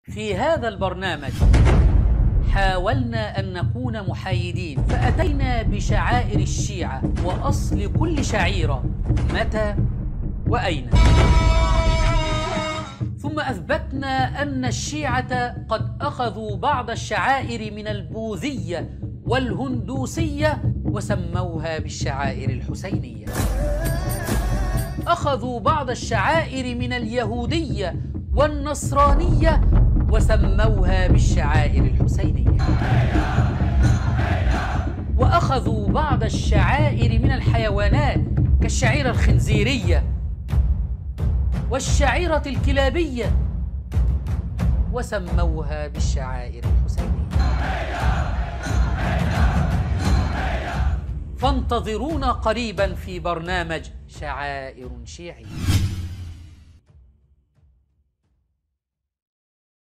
في هذا البرنامج حاولنا أن نكون محايدين، فأتينا بشعائر الشيعة وأصل كل شعيرة متى وأين، ثم أثبتنا أن الشيعة قد أخذوا بعض الشعائر من البوذية والهندوسية وسموها بالشعائر الحسينية، أخذوا بعض الشعائر من اليهودية والنصرانية وسموها بالشعائر الحسينية، وأخذوا بعض الشعائر من الحيوانات كالشعيرة الخنزيرية والشعيرة الكلابية وسموها بالشعائر الحسينية. فانتظرونا قريبا في برنامج شعائر شيعية.